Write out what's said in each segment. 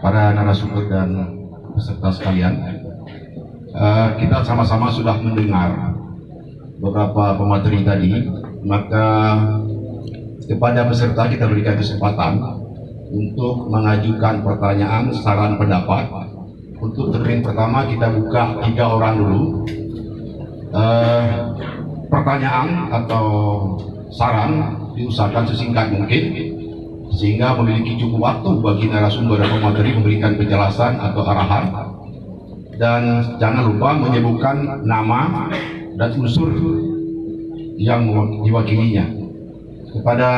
para narasumber dan peserta sekalian. Kita sama-sama sudah mendengar beberapa pemateri tadi, maka kepada peserta kita berikan kesempatan untuk mengajukan pertanyaan, saran, pendapat. Untuk termin pertama kita buka 3 orang dulu. Pertanyaan atau saran diusahakan sesingkat mungkin sehingga memiliki cukup waktu bagi narasumber dan pemateri memberikan penjelasan atau arahan, dan jangan lupa menyebutkan nama dan unsur yang diwakilinya. Kepada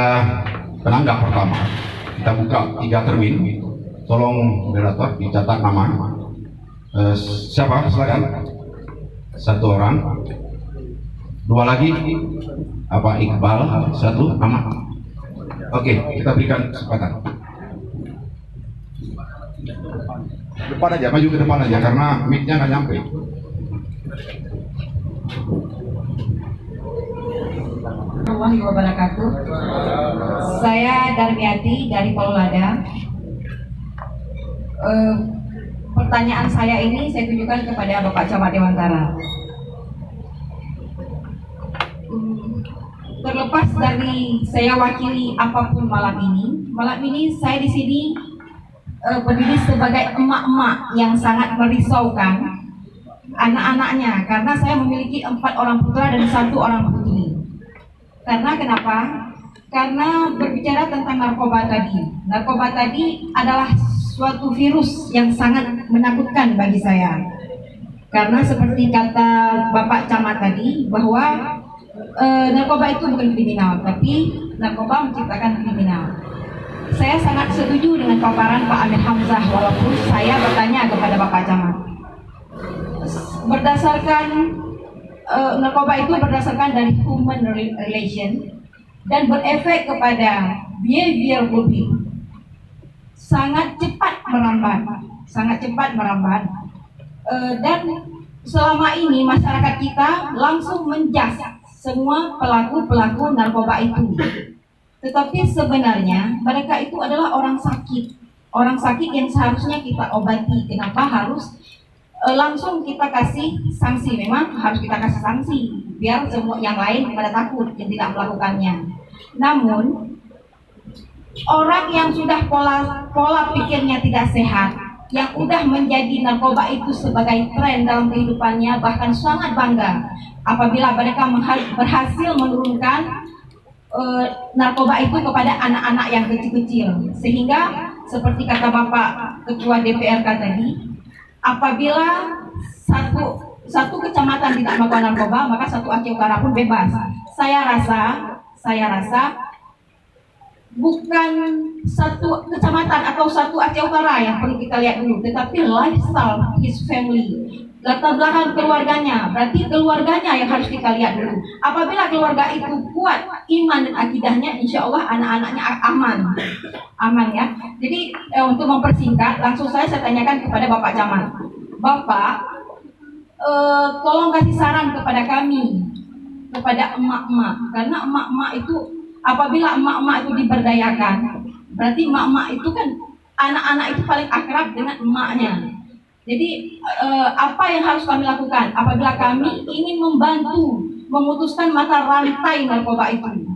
penanggap pertama kita buka 3 termin, tolong moderator dicatat nama. Siapa? Silakan. 1 orang. 2 lagi. Apa Iqbal? 1 nama. Oke, kita berikan kesempatan. Depan aja, maju ke depan aja karena mic-nya nggak nyampe. Warahmatullahi wabarakatuh. Saya Darmiati dari Pololada. Pertanyaan saya ini saya tujukan kepada Bapak Camat Dewantara. Terlepas dari saya wakili apapun malam ini saya di sini berdiri sebagai emak-emak yang sangat merisaukan anak-anaknya, karena saya memiliki 4 orang putra dan 1 orang putri. Karena kenapa? Karena berbicara tentang narkoba tadi adalah suatu virus yang sangat menakutkan bagi saya. Karena seperti kata Bapak Camat tadi bahwa narkoba itu bukan kriminal, tapi narkoba menciptakan kriminal. Saya sangat setuju dengan paparan Pak Amir Hamzah, walaupun saya bertanya kepada Bapak Camat. Berdasarkan narkoba itu berdasarkan dari human relation dan berefek kepada behavior publik. Sangat cepat merambat, dan selama ini masyarakat kita langsung menjas semua pelaku narkoba itu. Tetapi sebenarnya mereka itu adalah orang sakit yang seharusnya kita obati. Kenapa harus langsung kita kasih sanksi? Memang harus kita kasih sanksi biar semua yang lain pada takut yang tidak melakukannya. Namun orang yang sudah pola pikirnya tidak sehat, yang udah menjadi narkoba itu sebagai tren dalam kehidupannya, bahkan sangat bangga apabila mereka berhasil menurunkan narkoba itu kepada anak-anak yang kecil-kecil. Sehingga seperti kata Bapak Ketua DPRK tadi, apabila satu kecamatan tidak melakukan narkoba, maka 1 Aceh Utara pun bebas. Saya rasa bukan 1 kecamatan atau 1 Aceh Utara yang perlu kita lihat dulu, tetapi lifestyle his family, latar belakang keluarganya. Berarti keluarganya yang harus kita lihat dulu. Apabila keluarga itu kuat iman dan akidahnya, insya Allah anak-anaknya aman ya. Jadi untuk mempersingkat, langsung saya tanyakan kepada Bapak Camat. Bapak, tolong kasih saran kepada kami, kepada emak-emak, karena emak-emak itu, apabila emak-emak itu diberdayakan, berarti emak-emak itu kan, anak-anak itu paling akrab dengan emaknya. Jadi apa yang harus kami lakukan apabila kami ingin membantu memutuskan mata rantai narkoba itu,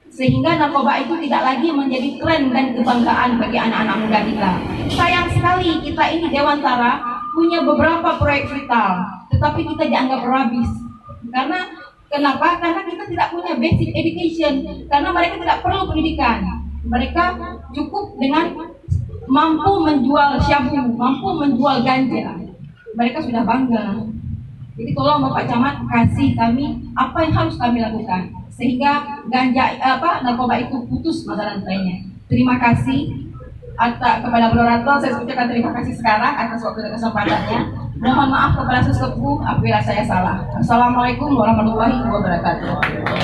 sehingga narkoba itu tidak lagi menjadi tren dan kebanggaan bagi anak-anak muda kita. Sayang sekali kita ini Dewantara punya beberapa proyek vital, tetapi kita dianggap rabis. Karena kenapa? Karena kita tidak punya basic education, karena mereka tidak perlu pendidikan. Mereka cukup dengan mampu menjual syabu, mampu menjual ganja. Mereka sudah bangga. Jadi tolong Bapak Camat kasih kami apa yang harus kami lakukan sehingga narkoba itu putus mata rantainya. Terima kasih kepada moderator. Saya ucapkan terima kasih sekarang atas waktu dan kesempatannya. Mohon maaf kepada sesepuh apabila saya salah. Assalamualaikum warahmatullahi wabarakatuh.